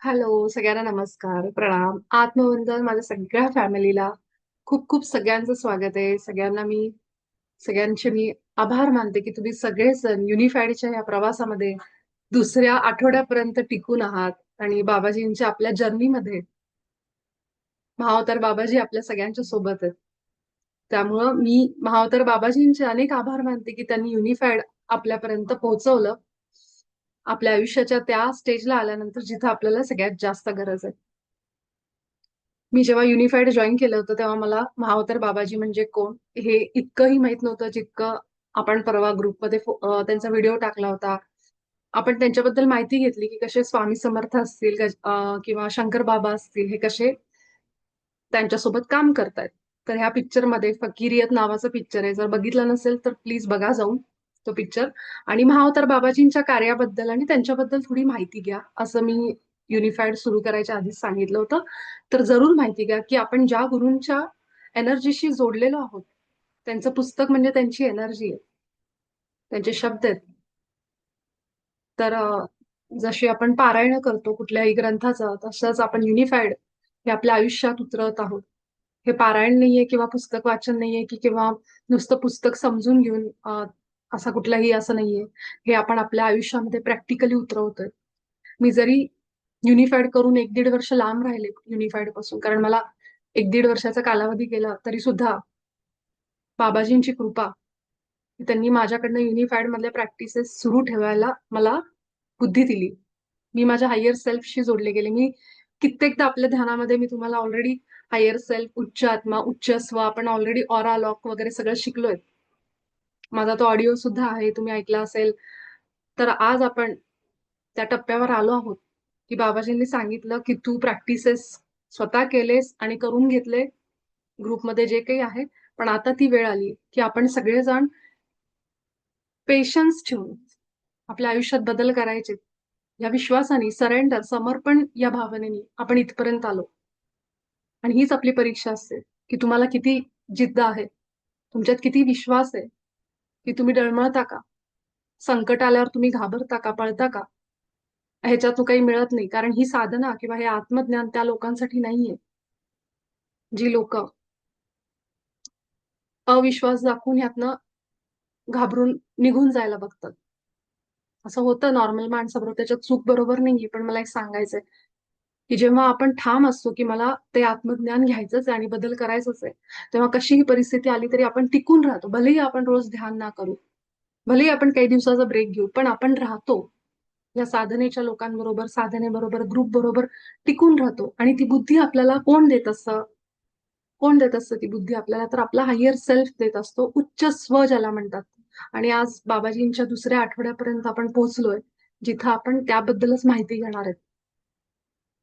Hello, सगळ्यांना नमस्कार, प्रणाम. आत्मवंदन माझ्या सगळ्या फॅमिलीला खूप खूप सगळ्यांचं स्वागत आहे. सगळ्यांचे मी आभार मानते की तुम्ही सगळेजण युनिफाईडच्या या प्रवासामध्ये दुसऱ्या आठवड्यापर्यंत टिकून आहात आणि बाबाजींच्या आपल्या जर्नीमध्ये महाअवतार बाबाजी आपल्या सगळ्यांच्या सोबत आहेत. त्यामुळं मी महाअवतार बाबाजींचे अनेक आभार मानते की त्यांनी युनिफाईड आपल्यापर्यंत पोहोचवलं. आपल्या आयुष्याच्या त्या स्टेजला आल्यानंतर जिथं आपल्याला सगळ्यात जास्त गरज आहे. मी जेव्हा युनिफाईड जॉईन केलं होतं तेव्हा मला महाअवतार बाबाजी म्हणजे कोण हे इतकंही माहित नव्हतं जितकं आपण परवा ग्रुपमध्ये त्यांचा व्हिडिओ टाकला होता. आपण त्यांच्याबद्दल माहिती घेतली की कसे स्वामी समर्थ असतील किंवा शंकर बाबा असतील हे कसे त्यांच्यासोबत काम करतायत. तर ह्या पिक्चरमध्ये फकीरियत नावाचं पिक्चर आहे. जर बघितलं नसेल तर प्लीज बघा जाऊन तो पिक्चर आणि महाअवतार बाबाजींच्या कार्याबद्दल आणि त्यांच्याबद्दल थोडी माहिती घ्या असं मी युनिफाईड सुरू करायच्या आधीच सांगितलं होतं. तर जरूर माहिती घ्या की आपण ज्या गुरूंच्या एनर्जीशी जोडलेलो आहोत त्यांचं पुस्तक म्हणजे त्यांची एनर्जी आहे, त्यांचे शब्द आहेत. तर जशी आपण पारायण करतो कुठल्याही ग्रंथाचं तसंच आपण युनिफाईड हे आपल्या आयुष्यात उतरवत आहोत. हे पारायण नाहीये किंवा पुस्तक वाचन नाहीये की किंवा नुसतं पुस्तक समजून घेऊन असा कुठलाही असं नाहीये. हे आपण आपल्या आयुष्यामध्ये प्रॅक्टिकली उतरवतोय. मी जरी युनिफाईड करून 1-1.5 वर्ष लांब राहिले युनिफाईड पासून कारण मला 1-1.5 वर्षाचा कालावधी गेला तरी सुद्धा बाबाजींची कृपा त्यांनी माझ्याकडनं युनिफाईड मधल्या प्रॅक्टिसेस सुरू ठेवायला मला बुद्धी दिली. मी माझ्या हायर सेल्फशी जोडले गेले. मी कित्येकदा आपल्या ध्यानामध्ये मी तुम्हाला ऑलरेडी हायर सेल्फ, उच्च आत्मा, उच्च स्व आपण ऑलरेडी ऑरा लॉक वगैरे सगळं शिकलोय. माझा तो ऑडिओ सुद्धा आहे, तुम्ही ऐकला असेल. तर आज आपण त्या टप्प्यावर आलो आहोत, की बाबाजींनी सांगितलं, की तू प्रॅक्टिसेस स्वतः केलेस आणि करून घेतले ग्रुपमध्ये जे काही आहे. पण आता ती वेळ आली, की आपण सगळेजण पेशन्स ठेवून आपल्या आयुष्यात बदल करायचे. या विश्वासाने, सरेंडर, समर्पण या भावनेने आपण इथपर्यंत आलो. आणि हीच आपली परीक्षा असते, की तुम्हाला किती जिद्द आहे, तुमच्यात किती विश्वास आहे, की तुम्ही डळमळता का? संकट आल्यावर तुम्ही घाबरता का? पळता का? ह्याच्यातून काही मिळत नाही. कारण ही साधना किंवा हे आत्मज्ञान त्या लोकांसाठी नाहीये, जी लोकं अविश्वास दाखवून ह्यातनं घाबरून निघून जायला बघतात. असं होतं नॉर्मल माणसाबरोबर, त्याच्यात चूक बरोबर नाहीये. पण मला एक सांगायचंय, की जेव्हा आपण ठाम असतो, की मला ते आत्मज्ञान घ्यायचंच आहे आणि बदल करायचाच आहे, तेव्हा कशीही परिस्थिती आली तरी आपण टिकून राहतो. भलेही आपण रोज ध्यान ना करू, भलेही आपण काही दिवसाचा ब्रेक घेऊ, पण आपण राहतो. या साधनेच्या लोकांबरोबर, साधनेबरोबर, ग्रुप बरोबर टिकून राहतो. आणि ती बुद्धी आपल्याला कोण देत असतं? कोण देत असतं ती बुद्धी आपल्याला? तर आपला हायर सेल्फ देत असतो. उच्च स्व ज्याला म्हणतात. आणि आज बाबाजींच्या दुसऱ्या आठवड्यापर्यंत आपण पोहोचलोय, जिथं आपण त्याबद्दलच माहिती घेणार आहेत.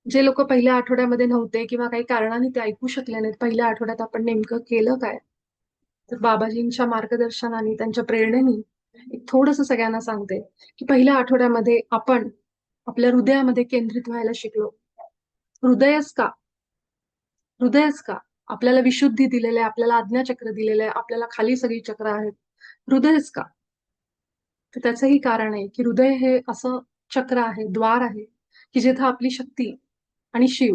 जे लोक पहिल्या आठवड्यामध्ये नव्हते किंवा काही कारणाने ते ऐकू शकले नाहीत, पहिल्या आठवड्यात आपण नेमकं केलं काय? तर बाबाजींच्या मार्गदर्शनाने, त्यांच्या प्रेरणेने एक थोडंसं सगळ्यांना सांगते, की पहिल्या आठवड्यामध्ये आपण आपल्या हृदयामध्ये केंद्रित व्हायला शिकलो. हृदयच का? हृदयच का? आपल्याला विशुद्धी दिलेलं आहे, आपल्याला आज्ञाचक्र दिलेलं आहे, आपल्याला खाली सगळी चक्र आहेत. हृदयच का? तर त्याचंही कारण आहे, की हृदय हे असं चक्र आहे, द्वार आहे, की जिथं आपली शक्ती आणि शिव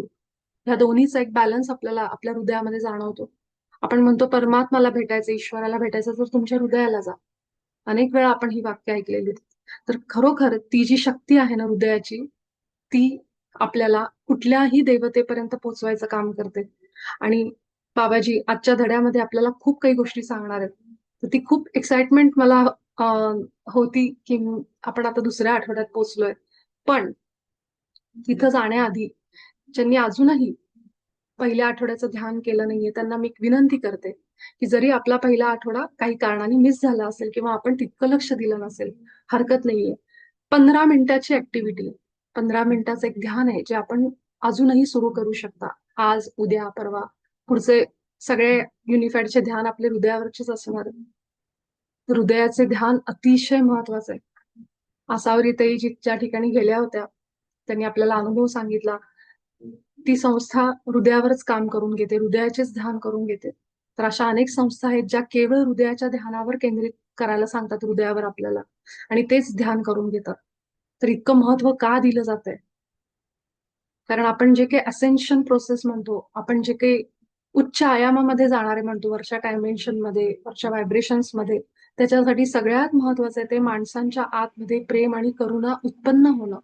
ह्या दोन्हीचा एक बॅलन्स आपल्याला आपल्या हृदयामध्ये जाणवतो. आपण म्हणतो परमात्माला भेटायचं, ईश्वराला भेटायचं तर तुमच्या हृदयाला जा. अनेक वेळा आपण ही वाक्य ऐकलेली. तर खरोखर ती जी शक्ती आहे ना हृदयाची, ती आपल्याला कुठल्याही देवतेपर्यंत पोहोचवायचं काम करते. आणि बाबाजी आजच्या धड्यामध्ये आपल्याला खूप काही गोष्टी सांगणार आहेत. तर ती खूप एक्साइटमेंट मला होती, की आपण आता दुसऱ्या आठवड्यात पोहोचलोय. पण तिथं जाण्याआधी ज्यांनी अजूनही पहिल्या आठवड्याचं ध्यान केलं नाहीये त्यांना मी एक विनंती करते, की जरी आपला पहिला आठवडा काही कारणाने मिस झाला असेल किंवा आपण तितकं लक्ष दिलं नसेल, हरकत नाहीये. 15 मिनिटाची ऍक्टिव्हिटी, 15 मिनिटाचं एक ध्यान आहे जे आपण अजूनही सुरू करू शकता. आज, उद्या, परवा. पुढचे सगळे युनिफाईडचे ध्यान आपले हृदयावरचेच असणार. हृदयाचे ध्यान अतिशय महत्वाचं आहे. आसावरीताई ज्या ठिकाणी गेल्या होत्या, त्यांनी आपल्याला अनुभव सांगितला. ती संस्था हृदयावरच काम करून घेते, हृदयाचेच ध्यान करून घेते. तर अशा अनेक संस्था आहेत ज्या केवळ हृदयाच्या ध्यानावर केंद्रित करायला सांगतात, हृदयावर आपल्याला, आणि तेच ध्यान करून घेतात. तर इतकं महत्व का दिलं जातंय? कारण आपण जे काही असेन्शन प्रोसेस म्हणतो, आपण जे काही उच्च आयामामध्ये जाणारे म्हणतो, वरच्या डायमेन्शन मध्ये, वरच्या व्हायब्रेशन्स मध्ये, त्याच्यासाठी सगळ्यात महत्वाचं आहे ते माणसांच्या आतमध्ये प्रेम आणि करुणा उत्पन्न होणं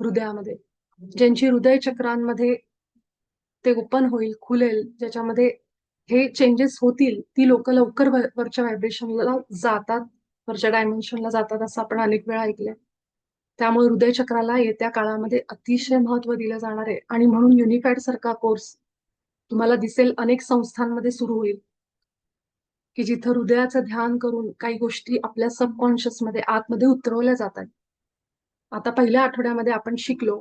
हृदयामध्ये. ज्यांची हृदय चक्रांमध्ये ते ओपन होईल, खुलेल, ज्याच्यामध्ये हे चेंजेस होतील, ती लोक लवकर वरच्या व्हायब्रेशनला जातात, वरच्या डायमेन्शनला जातात, असं आपण अनेक वेळा ऐकलंय. त्यामुळे हृदय चक्राला येत्या काळामध्ये अतिशय महत्व दिलं जाणार आहे. आणि म्हणून युनिफाईड सारखा कोर्स तुम्हाला दिसेल अनेक संस्थांमध्ये सुरू होईल, की जिथं हृदयाचं ध्यान करून काही गोष्टी आपल्या सबकॉन्शियस मध्ये आतमध्ये उतरवल्या जातात. आता पहिल्या आठवड्यामध्ये आपण शिकलो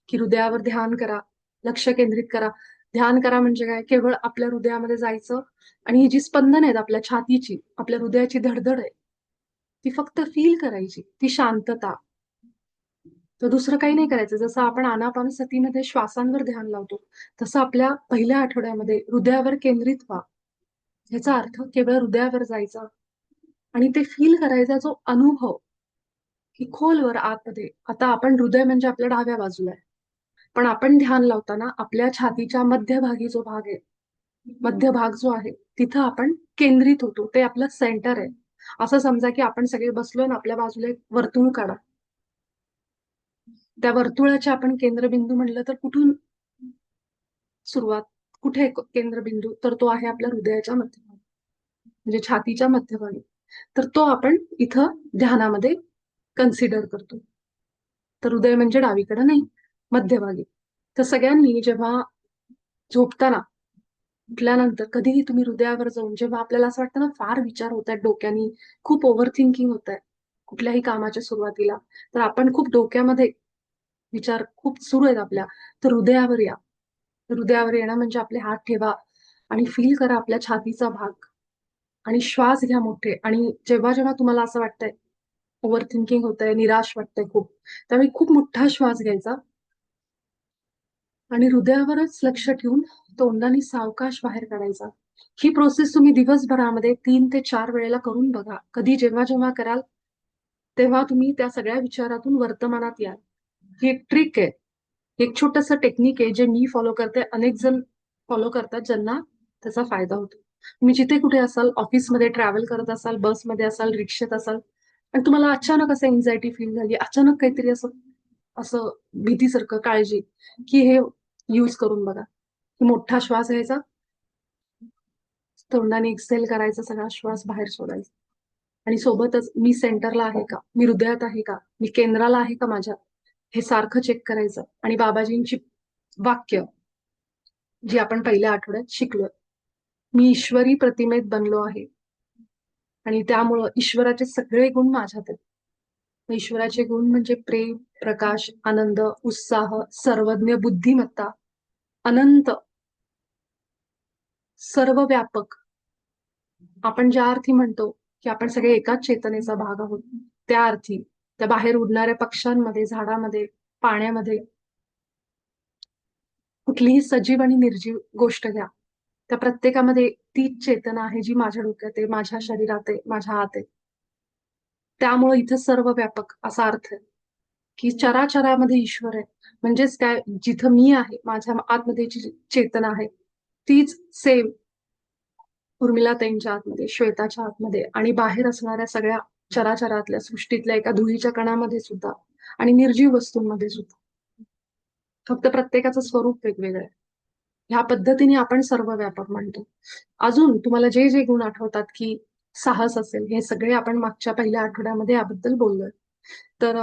की हृदयावर ध्यान करा, लक्ष केंद्रित करा. ध्यान करा म्हणजे काय? केवळ आपल्या हृदयामध्ये जायचं आणि ही जी स्पंदन आहेत आपल्या छातीची, आपल्या हृदयाची धडधड आहे, ती फक्त फील करायची, ती शांतता. तर दुसरं काही नाही करायचं. जसं आपण आनापानसतीमध्ये श्वासांवर ध्यान लावतो, तसं आपल्या पहिल्या आठवड्यामध्ये हृदयावर केंद्रित व्हा. याचा अर्थ केवळ हृदयावर जायचा आणि ते फील करायचा, जो अनुभव की खोलवर आतमध्ये. आता आपण हृदय म्हणजे आपल्या डाव्या बाजूला आहे, पण आपण ध्यान लावताना आपल्या छातीच्या मध्यभागी जो भाग आहे, मध्य भाग जो आहे, तिथं आपण केंद्रित होतो. ते आपलं सेंटर आहे. असं समजा की आपण सगळे बसलो ना, आपल्या बाजूला एक वर्तुळ काढा. त्या वर्तुळाचे आपण केंद्रबिंदू म्हणलं तर कुठून सुरुवात, कुठे केंद्रबिंदू? तर तो आहे आपल्या हृदयाच्या मध्यभागी, म्हणजे छातीच्या मध्यभागी. तर तो आपण इथं ध्यानामध्ये कन्सिडर करतो. तर हृदय म्हणजे डावीकडे नाही, मध्यभागी. तर सगळ्यांनी जेव्हा झोपताना, उठल्यानंतर कधीही तुम्ही हृदयावर जाऊन, जेव्हा आपल्याला असं वाटतं ना फार विचार होत आहेत डोक्यानी, खूप ओव्हर थिंकिंग होत आहे कुठल्याही कामाच्या सुरुवातीला, तर आपण खूप डोक्यामध्ये विचार खूप सुरू आहेत आपल्या, तर हृदयावर या. हृदयावर येणं म्हणजे आपले हात ठेवा आणि फील करा आपल्या छातीचा भाग आणि श्वास घ्या मोठे. आणि जेव्हा जेव्हा तुम्हाला असं वाटतंय ओव्हर थिंकिंग होतंय, निराश वाटतंय खूप, त्यावेळी खूप मोठा श्वास घ्यायचा आणि हृदयावरच लक्ष ठेवून तोंडाने सावकाश बाहेर काढायचा. ही प्रोसेस तुम्ही दिवसभरामध्ये 3 ते 4 वेळेला करून बघा. कधी जेव्हा जेव्हा कराल तेव्हा तुम्ही त्या सगळ्या विचारातून वर्तमानात याल. ही एक ट्रिक आहे, एक छोटंसं टेक्निक आहे, जे मी फॉलो करते, अनेक जण फॉलो करतात, ज्यांना त्याचा फायदा होतो. तुम्ही जिथे कुठे असाल, ऑफिसमध्ये ट्रॅव्हल करत असाल, बसमध्ये असाल, रिक्षेत असाल, आणि तुम्हाला अचानक असं एन्झायटी फील झाली, अचानक काहीतरी असं असं भीतीसारखं, काळजी, की हे यूज करून बघा. की मोठा श्वास घ्यायचा, तोंडाने एक्सेल करायचा, सगळा श्वास बाहेर सोडायचा. आणि सोबतच मी सेंटरला आहे का, मी हृदयात आहे का, मी केंद्राला आहे का माझ्या, हे सारखं चेक करायचं. आणि बाबाजींची वाक्य जी आपण पहिल्या आठवड्यात शिकलोय, मी ईश्वरी प्रतिमेत बनलो आहे आणि त्यामुळं ईश्वराचे सगळे गुण माझ्यात आहेत. ईश्वराचे गुण म्हणजे प्रेम, प्रकाश, आनंद, उत्साह, सर्वज्ञ, बुद्धिमत्ता, अनंत, सर्वव्यापक. आपण ज्या अर्थी म्हणतो की आपण सगळे एकाच चेतनेचा भाग आहोत, त्या अर्थी, त्या बाहेर उडणाऱ्या पक्ष्यांमध्ये, झाडामध्ये, पाण्यामध्ये, कुठलीही सजीव आणि निर्जीव गोष्ट घ्या, त्या प्रत्येकामध्ये तीच चेतना आहे जी माझ्या डोक्यात आहे, माझ्या शरीरात आहे, माझ्या आत आहे. त्यामुळे इथं सर्व व्यापक असा अर्थ आहे की चराचरामध्ये ईश्वर आहे. म्हणजेच काय, जिथं मी आहे, माझ्या आतमध्ये जी चेतना आहे, तीच सेम उर्मिलाताईंच्या आतमध्ये, श्वेताच्या आतमध्ये आणि बाहेर असणाऱ्या सगळ्या चराचरातल्या सृष्टीतल्या एका धुळीच्या कणामध्ये सुद्धा आणि निर्जीव वस्तूंमध्ये सुद्धा. फक्त प्रत्येकाचं स्वरूप वेगवेगळं आहे. ह्या पद्धतीने आपण सर्व व्यापक म्हणतो. अजून तुम्हाला जे जे गुण आठवतात, की साहस असेल, हे सगळे आपण मागच्या पहिल्या आठवड्यामध्ये याबद्दल बोललोय. तर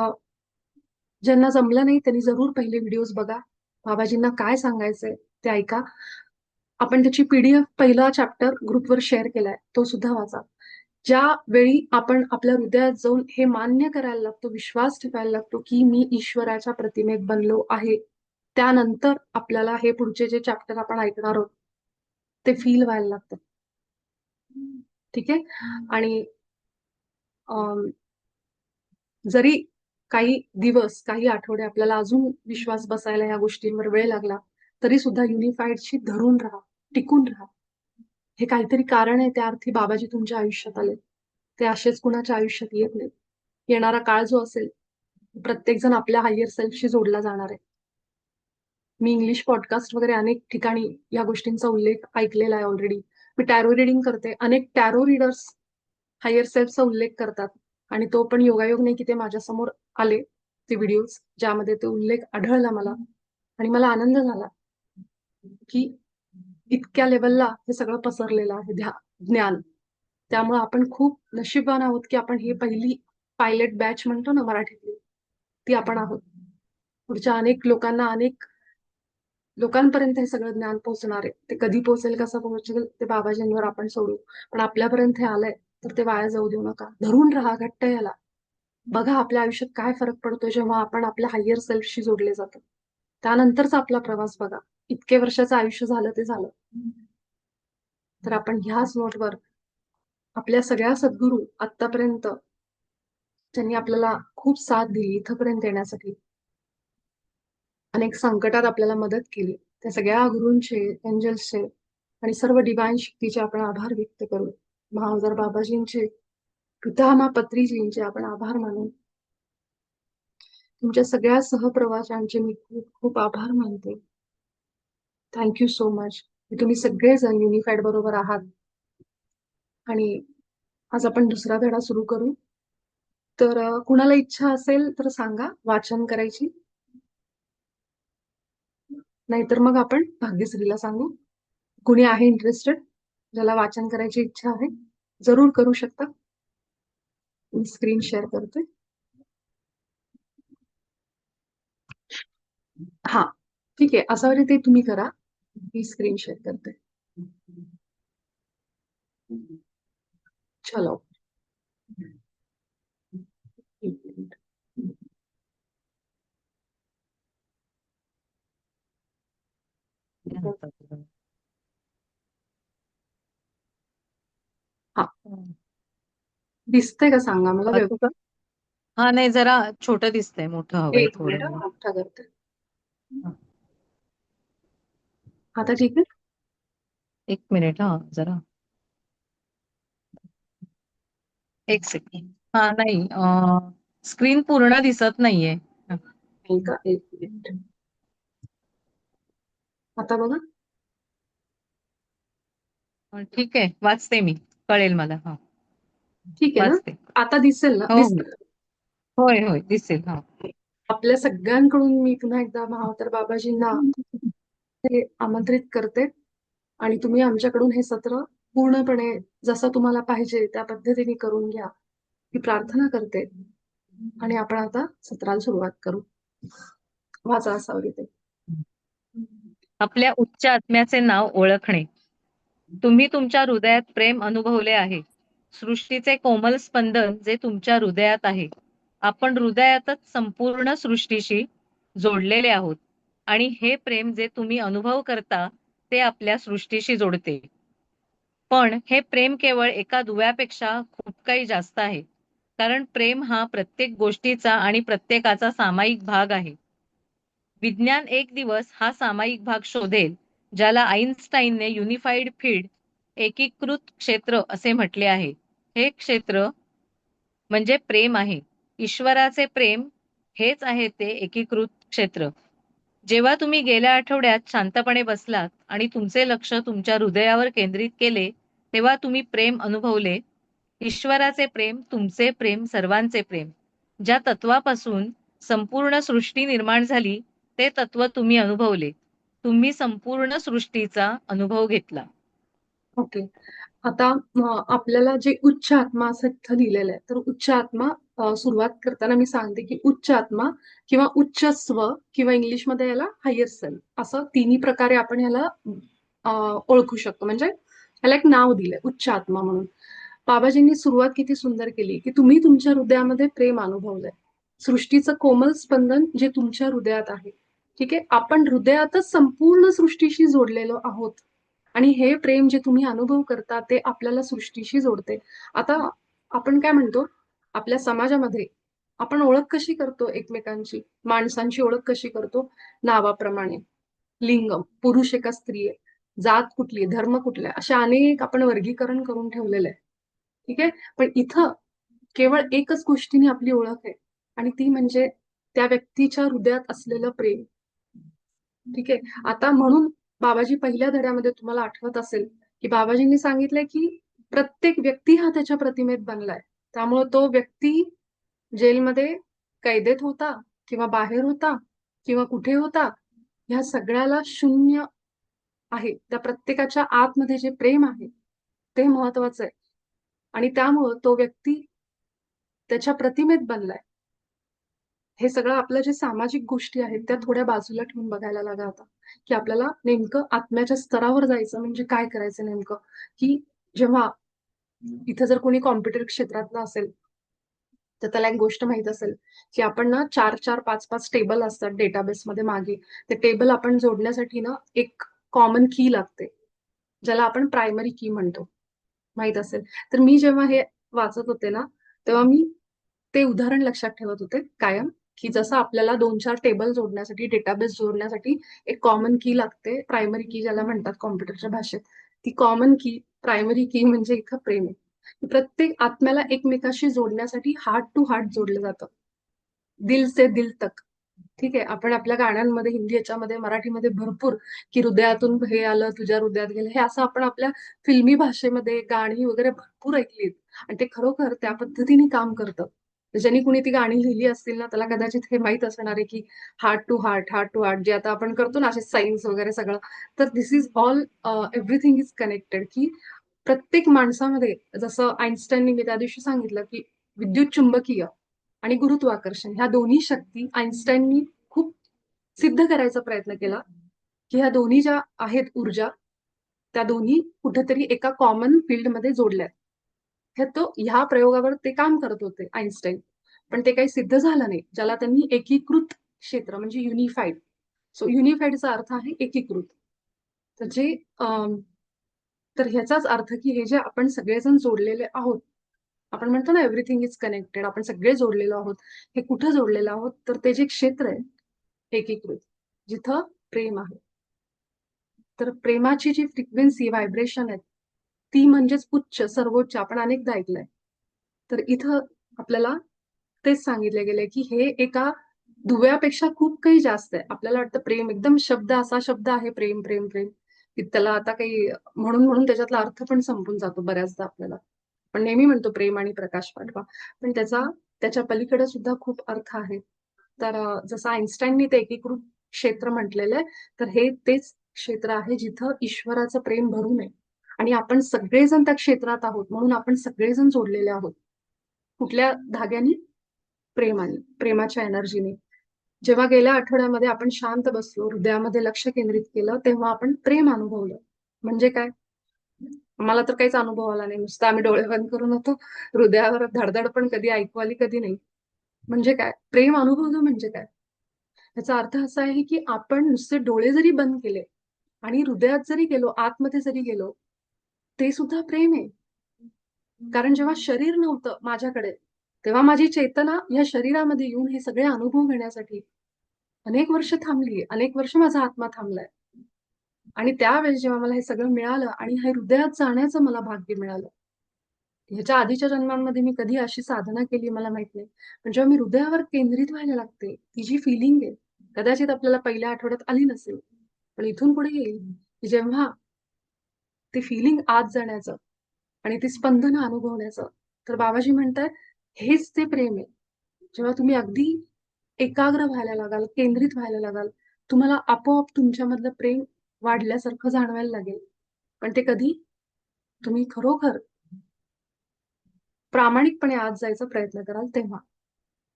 ज्यांना जमलं नाही त्यांनी जरूर पहिले व्हिडिओज बघा. बाबाजींना काय सांगायचंय ते ऐका. आपण त्याची पीडीएफ पहिला चॅप्टर ग्रुपवर शेअर केलाय, तो सुद्धा वाचा. ज्या वेळी आपण आपल्या हृदयात जाऊन हे मान्य करायला लागतो, विश्वास ठेवायला लागतो की मी ईश्वराच्या प्रतिमेत बनलो आहे, त्यानंतर आपल्याला हे पुढचे जे चॅप्टर आपण ऐकणार आहोत ते फील व्हायला लागतं. ठीक आहे. आणि जरी काही दिवस, काही आठवडे आपल्याला अजून विश्वास बसायला या गोष्टींवर वेळ लागला, तरी सुद्धा युनिफाईडशी धरून राहा, टिकून राहा. हे काहीतरी कारण आहे, त्या अर्थी बाबाजी तुमच्या आयुष्यात आले. ते असेच कुणाच्या आयुष्यात येत नाही. येणारा काळ जो असेल, प्रत्येक जण आपल्या हायर सेल्फशी जोडला जाणार आहे. मी इंग्लिश पॉडकास्ट वगैरे अनेक ठिकाणी या गोष्टींचा उल्लेख ऐकलेला आहे ऑलरेडी. मी टॅरो रिडिंग करते. अनेक टॅरो रीडर्स हायर सेल्फचा उल्लेख करतात आणि तो पण योगायोग नाही की ते माझ्यासमोर आले ते व्हिडिओज ज्यामध्ये ते उल्लेख आढळला मला आणि मला आनंद झाला की इतक्या लेवलला हे सगळं पसरलेलं आहे ज्ञान. त्यामुळे आपण खूप नशीबवान आहोत की आपण ही पहिली पायलट बॅच म्हणतो ना मराठीतली, ती आपण आहोत. पुढच्या अनेक लोकांना, अनेक लोकांपर्यंत हे सगळं ज्ञान पोहोचणार आहे. ते कधी पोहोचेल, कसं पोहोचेल ते बाबाजींवर आपण सोडू. पण आपल्यापर्यंत हे आलंय तर ते वाया जाऊ देऊ नका. धरून राहा घट्ट याला. बघा आपल्या आयुष्यात काय फरक पडतो जेव्हा आपण आपल्या हायर सेल्फशी जोडले जातो. त्यानंतरचा आपला प्रवास बघा. इतके वर्षाचं आयुष्य झालं ते झालं. तर आपण ह्याच नोटवर आपल्या सगळ्या सद्गुरू आतापर्यंत त्यांनी आपल्याला खूप साथ दिली इथपर्यंत येण्यासाठी, अनेक संकटात आपल्याला मदत केली, त्या सगळ्या गुरूंचे, एंजल्सचे आणि सर्व डिवाइन शक्तीचे आपण आभार व्यक्त करू. महावजार बाबाजींचे, पितामह पत्रीजींचे आपण आभार मानू. तुमच्या सगळ्या सहप्रवाशांचे मी खूप खूप आभार मानते. Thank you so much. तुम्ही सगळेजण युनिफाईड बरोबर आहात. आणि आज आपण दुसरा धडा सुरू करू. तर कुणाला इच्छा असेल तर सांगा वाचन करायची. नाहीतर मग आपण भाग्यश्रीला सांगू. कुणी आहे इंटरेस्टेड, ज्याला वाचन करायची इच्छा आहे, जरूर करू शकता. मी स्क्रीन शेअर करते. हा, ठीक आहे. असा ते तुम्ही करा. मी स्क्रीन शेअर करते. चलो. हा, दिसतंय का सांगा मला व्यवस्थित? हा नाही, जरा छोटं दिसतंय, मोठं हवंय एक मिनिट, थोडं. मोठा करते. आता ठीक आहे. एक मिनिट, हा जरा एक सेकंड. हा नाही, स्क्रीन पूर्ण दिसत नाहीये. का एक मिनिट. आता बघा. ठीक आहे, वाचते मी, कळेल मला. हा, ठीक आहे ना? वाचते. आता दिसेल ना? हो हो, दिसत. होय होय, दिसेल. हा, आपल्या सगळ्यांकडून मी पुन्हा एकदा महावतार बाबाजींना हे आमंत्रित करते आणि तुम्ही आमच्याकडून हे सत्र पूर्णपणे जसं तुम्हाला पाहिजे त्या पद्धतीने करून घ्या ही प्रार्थना करते. आणि आपण आता सत्राला सुरुवात करू. वाचा असावरी ते. आपल्या उच्च आत्म्याचे नाव ओळखणे. तुम्ही तुमच्या हृदयात प्रेम अनुभवले आहे. सृष्टीचे कोमल स्पंदन जे तुमच्या हृदयात आहे. आपण हृदयातच संपूर्ण सृष्टीशी जोडलेले आहोत आणि हे प्रेम जे तुम्ही अनुभव करता ते आपल्या सृष्टीशी जोडते. पण हे प्रेम केवळ एका दुव्यापेक्षा खूप काही जास्त आहे. कारण प्रेम हा प्रत्येक गोष्टीचा आणि प्रत्येकाचा सामायिक भाग आहे. विज्ञान एक दिवस हा सामायिक भाग शोधेल, ज्याला आईन्स्टाईनने युनिफाईड फील्ड, एकीकृत क्षेत्र असे म्हटले आहे. हे क्षेत्र म्हणजे प्रेम आहे. ईश्वराचे प्रेम हेच आहे ते एकीकृत क्षेत्र. जेव्हा तुम्ही गेल्या आठवड्यात शांतपणे बसलात आणि तुमचे लक्ष तुमच्या हृदयावर केंद्रित केले, तेव्हा तुम्ही प्रेम अनुभवले. ईश्वराचे प्रेम, तुमचे प्रेम, सर्वांचे प्रेम. ज्या तत्वापासून संपूर्ण सृष्टी निर्माण झाली, ते तत्व तुम्ही अनुभवले. तुम्ही संपूर्ण सृष्टीचा अनुभव घेतला. ओके. आता आपल्याला जे उच्च आत्मा असं इथं लिहिलेलं आहे, तर उच्च आत्मा सुरुवात करताना मी सांगते की उच्च आत्मा किंवा उच्च स्व किंवा इंग्लिशमध्ये याला हायर सेल्फ असं तिन्ही प्रकारे आपण याला ओळखू शकतो. म्हणजे याला एक नाव दिलंय उच्च आत्मा म्हणून. बाबाजींनी सुरुवात किती सुंदर केली की तुम्ही तुमच्या हृदयामध्ये प्रेम अनुभवलंय. सृष्टीचं कोमल स्पंदन जे तुमच्या हृदयात आहे. ठीक आहे. आपण हृदयातच संपूर्ण सृष्टीशी जोडलेलो आहोत. आणि हे प्रेम जे तुम्ही अनुभव करता ते आपल्याला सृष्टीशी जोडते. आता आपण काय म्हणतो आपल्या समाजामध्ये आपण ओळख कशी करतो एकमेकांची, माणसांची ओळख कशी करतो? नावाप्रमाणे. लिंग, पुरुष आहे का स्त्री आहे, जात कुठली, धर्म कुठला, अशा अनेक आपण वर्गीकरण करून ठेवलेलं आहे. ठीक आहे. पण इथं केवळ एकच गोष्टीने आपली ओळख आहे आणि ती म्हणजे त्या व्यक्तीच्या हृदयात असलेलं प्रेम. ठीक आहे. आता म्हणून बाबाजी पहिल्या धड्यामध्ये तुम्हाला आठवत असेल की बाबाजींनी सांगितलंय की प्रत्येक व्यक्ती हा त्याच्या प्रतिमेत बनलाय. त्यामुळे तो व्यक्ती जेलमध्ये कैदेत होता किंवा बाहेर होता किंवा कुठे होता, ह्या सगळ्याला शून्य आहे. त्या प्रत्येकाच्या आतमध्ये जे प्रेम आहे ते महत्वाचं आहे. आणि त्यामुळं तो व्यक्ती त्याच्या प्रतिमेत बनलाय. हे सगळं आपलं जे सामाजिक गोष्टी आहेत त्या थोड्या बाजूला ठेवून बघायला लागा आता, की आपल्याला नेमकं आत्म्याच्या स्तरावर जायचं म्हणजे काय करायचं नेमकं, की जेव्हा इथं जर कोणी कॉम्प्युटर क्षेत्रातलं असेल तर त्याला एक गोष्ट माहित असेल की आपण ना 4-4, 5-5 टेबल असतात डेटाबेसमध्ये मागे. ते टेबल आपण जोडण्यासाठी ना एक कॉमन की लागते, ज्याला आपण प्रायमरी की म्हणतो. माहित असेल. तर मी जेव्हा हे वाचत होते ना, तेव्हा मी ते उदाहरण लक्षात ठेवत होते कायम, की जसं आपल्याला 2-4 टेबल जोडण्यासाठी, डेटाबेस जोडण्यासाठी एक कॉमन की लागते, प्रायमरी की ज्याला म्हणतात कॉम्प्युटरच्या भाषेत. ती कॉमन की, प्रायमरी की म्हणजे इथं प्रेम आहे. प्रत्येक आत्म्याला एकमेकाशी जोडण्यासाठी हार्ट टू हार्ट जोडलं जातं. दिल से दिल तक. ठीक आहे. आपण आपल्या गाण्यांमध्ये, हिंदी याच्यामध्ये, मराठीमध्ये भरपूर की हृदयातून हे आलं, तुझ्या हृदयात गेलं. हे असं आपण आपल्या फिल्मी भाषेमध्ये गाणी वगैरे भरपूर ऐकलीत आणि ते खरोखर त्या पद्धतीने काम करतं. ज्यांनी कुणी ती गाणी लिहिली असतील ना, त्याला कदाचित हे माहीत असणार आहे की heart to heart, heart to heart जे आता आपण करतो ना, असे सायन्स वगैरे सगळं. तर this is all everything is connected, की प्रत्येक माणसामध्ये जसं आइन्स्टाईननी मी त्या दिवशी सांगितलं की विद्युत चुंबकीय आणि गुरुत्वाकर्षण ह्या दोन्ही शक्ती आइन्स्टाईननी खूप सिद्ध करायचा प्रयत्न केला की ह्या दोन्ही ज्या आहेत ऊर्जा, त्या दोन्ही कुठेतरी एका कॉमन फील्डमध्ये जोडल्यात. हे तो ह्या प्रयोगावर ते काम करत होते आइन्स्टाईन. पण ते काही सिद्ध झालं नाही, ज्याला त्यांनी एकीकृत क्षेत्र म्हणजे युनिफाईड. सो युनिफाईडचा अर्थ आहे एकीकृत. तर जे तर ह्याचाच अर्थ की हे जे आपण सगळेजण जोडलेले आहोत, आपण म्हणतो ना एव्हरीथिंग इज कनेक्टेड, आपण सगळे जोडलेलो आहोत. हे कुठं जोडलेलो आहोत तर ते जे क्षेत्र आहे एकीकृत, जिथं प्रेम आहे. तर प्रेमाची जी फ्रिक्वेन्सी व्हायब्रेशन आहे ती म्हणजेच उच्च सर्वोच्च, आपण अनेकदा ऐकलंय. तर इथं आपल्याला तेच सांगितले गेले की हे एका दुव्यापेक्षा खूप काही जास्त आहे. आपल्याला वाटतं प्रेम एकदम शब्द, असा शब्द आहे प्रेम प्रेम प्रेम, की त्याला आता काही म्हणून म्हणून त्याच्यातला अर्थ पण संपून जातो बऱ्याचदा आपल्याला. पण नेहमी म्हणतो प्रेम आणि प्रकाश पाठवा, पण त्याच्या पलीकडे सुद्धा खूप अर्थ आहे. तर जसं आइन्स्टाईननी ते एकीकृत क्षेत्र म्हटलेलं आहे, तर हे तेच क्षेत्र आहे जिथं ईश्वराचं प्रेम भरून आहे. आणि आपण सगळेजण त्या क्षेत्रात आहोत, म्हणून आपण सगळेजण जोडलेले आहोत. कुठल्या धाग्यानी? प्रेमाने, प्रेमाच्या एनर्जीने. जेव्हा गेल्या आठवड्यामध्ये आपण शांत बसलो, हृदयामध्ये लक्ष केंद्रित केलं, तेव्हा आपण प्रेम अनुभवलं. म्हणजे काय? मला तर काहीच अनुभव आला नाही. नुसतं आम्ही डोळे बंद करून होतो. हृदयावर धडधड पण कधी ऐकू आली, कधी नाही. म्हणजे काय? प्रेम अनुभवलं म्हणजे काय? याचा अर्थ असा आहे की आपण नुसते डोळे जरी बंद केले आणि हृदयात जरी गेलो, आतमध्ये जरी गेलो, ते सुद्धा प्रेम आहे. कारण जेव्हा शरीर नव्हतं माझ्याकडे, तेव्हा माझी चेतना या शरीरामध्ये येऊन हे सगळे अनुभव घेण्यासाठी अनेक वर्ष थांबली. अनेक वर्ष माझा आत्मा थांबलाय. आणि त्यावेळेस जेव्हा मला हे सगळं मिळालं आणि हे हृदयात जाण्याचं मला भाग्य मिळालं. ह्याच्या आधीच्या जन्मांमध्ये मी कधी अशी साधना केली मला माहित नाही. पण जेव्हा मी हृदयावर केंद्रित व्हायला लागते, ती जी फिलिंग आहे, कदाचित आपल्याला पहिल्या आठवड्यात आली नसेल. पण इथून पुढे येईल, की जेव्हा ते फिलिंग आत जाण्याचं आणि ती स्पंदनं अनुभवण्याचं, तर बाबाजी म्हणतात, हेच ते प्रेम आहे. जेव्हा तुम्ही अगदी एकाग्र व्हायला लागाल, केंद्रित व्हायला लागाल, तुम्हाला आपोआप तुमच्यामधलं प्रेम वाढल्यासारखं जाणवायला लागेल. पण ते कधी? तुम्ही खरोखर प्रामाणिकपणे आत जायचा प्रयत्न कराल तेव्हा.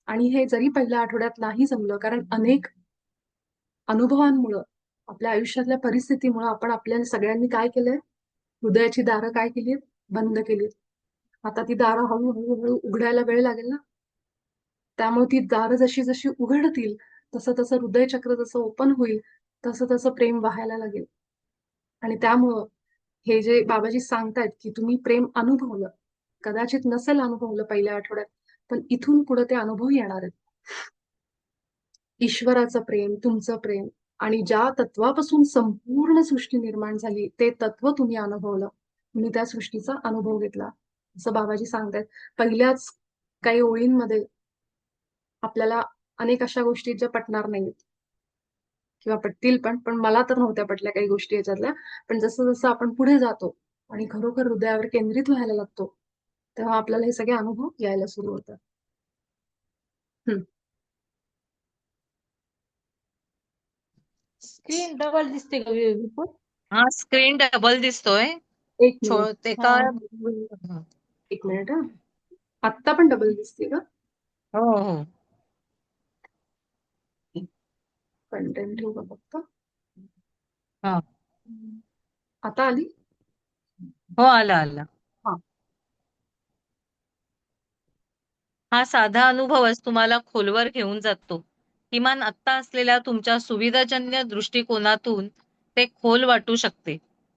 आणि हे जरी पहिल्या आठवड्यात नाही जमलं, कारण अनेक अनुभवांमुळं, आपल्या आयुष्यातल्या परिस्थितीमुळं आपण आपल्या सगळ्यांनी काय केलंय? हृदयाची दारं काय केलीत? बंद केलीत. आता ती दारं हळू उघडायला वेळ लागेल ना. त्यामुळे ती दारं जशी जशी उघडतील, तसं तसं हृदयचक्र जसं ओपन होईल, तसं तसं प्रेम वाहायला लागेल. आणि त्यामुळं हे जे बाबाजी सांगतायत की तुम्ही प्रेम अनुभवलं, कदाचित नसेल अनुभवलं पहिल्या आठवड्यात, पण इथून पुढे ते अनुभव येणार आहेत. ईश्वराचं प्रेम, तुमचं प्रेम आणि ज्या तत्वापासून संपूर्ण सृष्टी निर्माण झाली, ते तत्व तुम्ही अनुभवलं. तुम्ही त्या सृष्टीचा अनुभव घेतला. असं बाबाजी सांगतायत. पहिल्याच काही ओळींमध्ये आपल्याला अनेक अशा गोष्टी ज्या पटणार नाहीत, किंवा पटतील पण मला तर नव्हत्या पटल्या काही गोष्टी याच्यातल्या. पण जसं जसं आपण पुढे जातो आणि खरोखर हृदयावर केंद्रित व्हायला लागतो, तेव्हा आपल्याला हे सगळे अनुभव यायला सुरू होतात. हम्म. स्क्रीन डबल दिसते का विपुल? हा, स्क्रीन डबल दिसतोय. एक मिनिट. ते हा. का? एक मिनिट हा. आत्ता पण डबल दिसते का? हो हो. कंटेंट ठेवू का फक्त? हा. आता आली? हो, आलं आलं. हा. हा साधा अनुभवच तुम्हाला खोलवर घेऊन जातो. किमान आत्ता असलेल्या तुमच्या सुविधाजन्य दृष्टिकोनातून ते खोल वाटू शकते.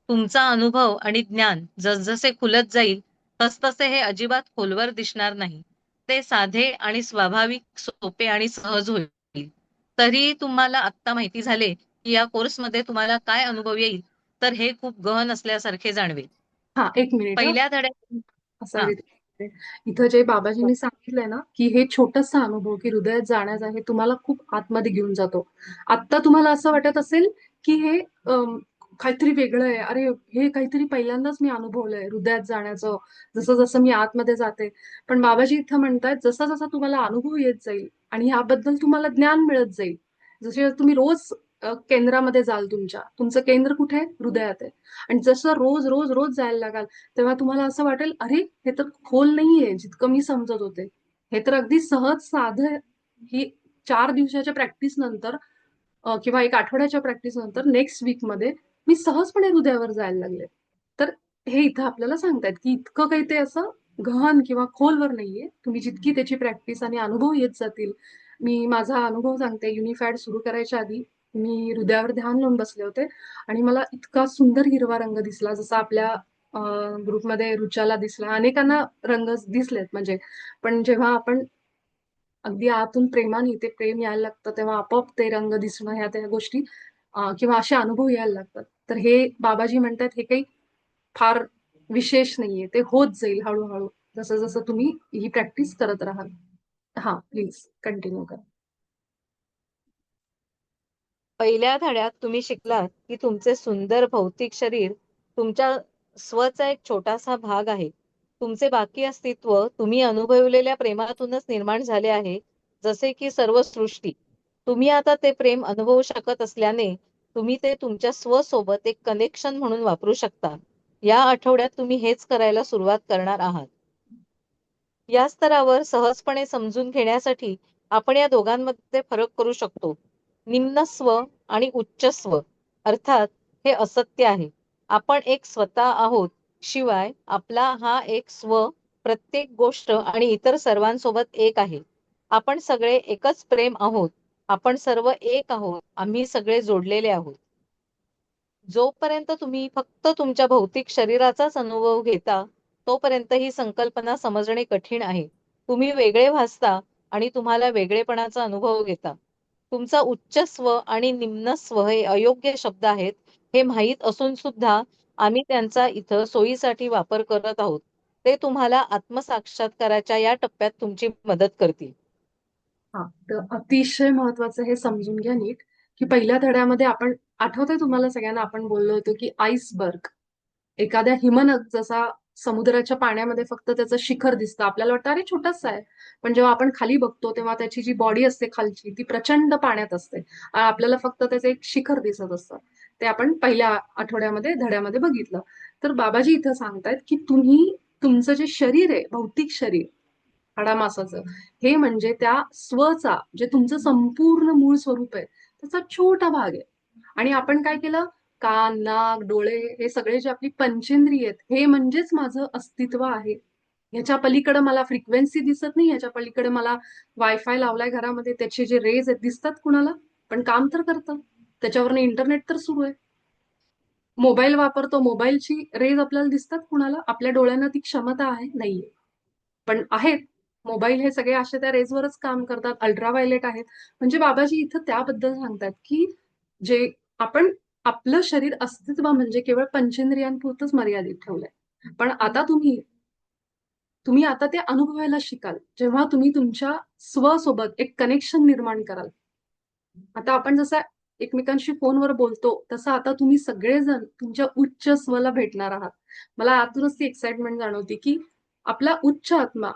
तुमचा अनुभव आणि ज्ञान जसजसे खुलत जाईल तसतसे हे अजिबात खोलवर दिसणार नाही. ते साधे आणि स्वाभाविक, सोपे आणि सहज होईल. तरी तुम्हाला आत्ता माहिती झाले की या कोर्समध्ये तुम्हाला काय अनुभव येईल, तर हे खूप गहन असल्यासारखे जाणवेल. हा, एक मिनिट हा. पहिल्या धड्यात असा हा इथं जे बाबाजींनी सांगितलंय ना, की हे छोटासा अनुभव की हृदयात जाण्याचा हे तुम्हाला खूप आतमध्ये घेऊन जातो. आता तुम्हाला असं वाटत असेल की हे काहीतरी वेगळं आहे, अरे हे काहीतरी पहिल्यांदाच मी अनुभवलंय हृदयात जाण्याचं, जसं जसं मी आतमध्ये जाते. पण बाबाजी इथं म्हणतायत जसा जसा तुम्हाला अनुभव येत जाईल आणि ह्याबद्दल तुम्हाला ज्ञान मिळत जाईल, जसे तुम्ही रोज केंद्रामध्ये जाल, तुमचं केंद्र कुठे आहे? हृदयात आहे. आणि जसं रोज रोज रोज जायला लागाल, तेव्हा तुम्हाला असं वाटेल, अरे हे तर खोल नाहीये जितकं मी समजत होते. हे तर अगदी सहज साधं. ही 4 दिवसाच्या प्रॅक्टिस नंतर किंवा 1 आठवड्याच्या प्रॅक्टिस नंतर नेक्स्ट वीक मध्ये मी सहजपणे हृदयावर जायला लागले. तर हे इथं आपल्याला सांगतायत की इतकं काही ते असं गहन किंवा खोलवर नाहीये. तुम्ही जितकी त्याची प्रॅक्टिस आणि अनुभव येत जातील. मी माझा अनुभव सांगते. युनिफॅड सुरू करायच्या आधी मी हृदयावर ध्यान लावून बसले होते आणि मला इतका सुंदर हिरवा रंग दिसला, जसा आपल्या ग्रुपमध्ये रुचाला दिसला, अनेकांना रंग दिसलेत म्हणजे. पण जेव्हा आपण अगदी आतून प्रेमाने ते प्रेम यायला लागतं, तेव्हा आपोआप ते रंग दिसणं, ह्या त्या गोष्टी किंवा असे अनुभव यायला लागतात. तर हे बाबाजी म्हणतात हे काही फार विशेष नाहीये, ते होत जाईल हळूहळू, जसं जसं तुम्ही ही प्रॅक्टिस करत राहाल. हा, प्लीज कंटिन्यू करा. पहिल्या धड्यात तुम्ही शिकलात की तुमचे सुंदर भौतिक शरीर तुमच्या स्वचा एक छोटासा भाग आहे. तुमचे बाकी अस्तित्व तुम्ही अनुभवलेल्या प्रेमातूनच निर्माण झाले आहे, जसे की सर्व सृष्टी. तुम्ही आता ते प्रेम अनुभवू शकत असल्याने तुम्ही ते तुमच्या स्वसोबत एक कनेक्शन म्हणून वापरू शकता. या आठवड्यात तुम्ही हेच करायला सुरुवात करणार आहात. या स्तरावर सहजपणे समजून घेण्यासाठी आपण या दोघांमध्ये फरक करू शकतो. निम्न स्व आणि उच्च स्व. अर्थात हे असत्य आहे. आपण एक स्वतः आहोत, शिवाय आपला हा एक स्व प्रत्येक गोष्ट आणि इतर सर्वांसोबत एक आहे. आपण सगळे एकच प्रेम आहोत. आपण सर्व एक आहोत. आम्ही सगळे जोडलेले आहोत. जोपर्यंत तुम्ही फक्त तुमच्या भौतिक शरीराचाच अनुभव घेता, तोपर्यंत ही संकल्पना समजणे कठीण आहे. तुम्ही वेगळे भासता आणि तुम्हाला वेगळेपणाचा अनुभव घेता. तुमचा उच्च स्व आणि निम्न स्व हे अयोग्य शब्द आहेत, हे माहीत असून सुद्धा आम्ही त्यांचा इथं सोयीसाठी वापर करत आहोत. ते तुम्हाला आत्मसाक्षात्काराच्या या टप्प्यात तुमची मदत करतील. हा, तर अतिशय महत्वाचं हे समजून घ्या नीट, की पहिल्या धड्यामध्ये आपण, आठवतंय तुम्हाला सगळ्यांना, आपण बोललो होतो की आईसबर्ग, एखाद्या हिमनग जसा समुद्राच्या पाण्यामध्ये फक्त त्याचं शिखर दिसतं, आपल्याला वाटतं अरे छोटासा आहे. पण जेव्हा आपण खाली बघतो तेव्हा त्याची जी बॉडी असते खालची, ती प्रचंड पाण्यात असते आणि आपल्याला फक्त त्याचं एक शिखर दिसत असतं. ते आपण पहिल्या आठवड्यामध्ये धड्यामध्ये बघितलं. तर बाबाजी इथं सांगतायत की तुम्ही, तुमचं जे शरीर आहे, भौतिक शरीर हाडामासाचं, हे म्हणजे त्या स्वचा, जे तुमचं संपूर्ण मूळ स्वरूप आहे, त्याचा छोटा भाग आहे. आणि आपण काय केलं, कान, नाक, डोळे, हे सगळे जे आपली पंचेंद्रिय आहेत, हे म्हणजेच माझं अस्तित्व आहे. ह्याच्या पलीकडे मला फ्रिक्वेन्सी दिसत नाही, ह्याच्या पलीकडे मला वायफाय लावलाय घरामध्ये, त्याचे जे रेज आहेत दिसतात कुणाला, पण काम तर करतं. त्याच्यावरनं इंटरनेट तर सुरू आहे. मोबाईल वापरतो, मोबाईलची रेज आपल्याला दिसतात कुणाला? आपल्या डोळ्यांना ती क्षमता आहे? नाहीये. पण आहेत. मोबाईल हे सगळे असे त्या रेजवरच काम करतात, अल्ट्राव्हायलेट आहेत. म्हणजे बाबाजी इथं त्याबद्दल सांगतात की जे आपण, आपलं शरीर अस्तित्व म्हणजे केवळ पंचेंद्रियांपुरतच मर्यादित ठेवलंय. पण आता तुम्ही आता ते अनुभवायला शिकाल, जेव्हा तुम्ही तुमच्या स्वसोबत एक कनेक्शन निर्माण कराल. आता आपण जसं एकमेकांशी फोनवर बोलतो, तसं आता तुम्ही सगळेजण तुमच्या उच्च स्वला भेटणार आहात. मला आतूनच ती एक्साइटमेंट जाणवती, की आपला उच्च आत्मा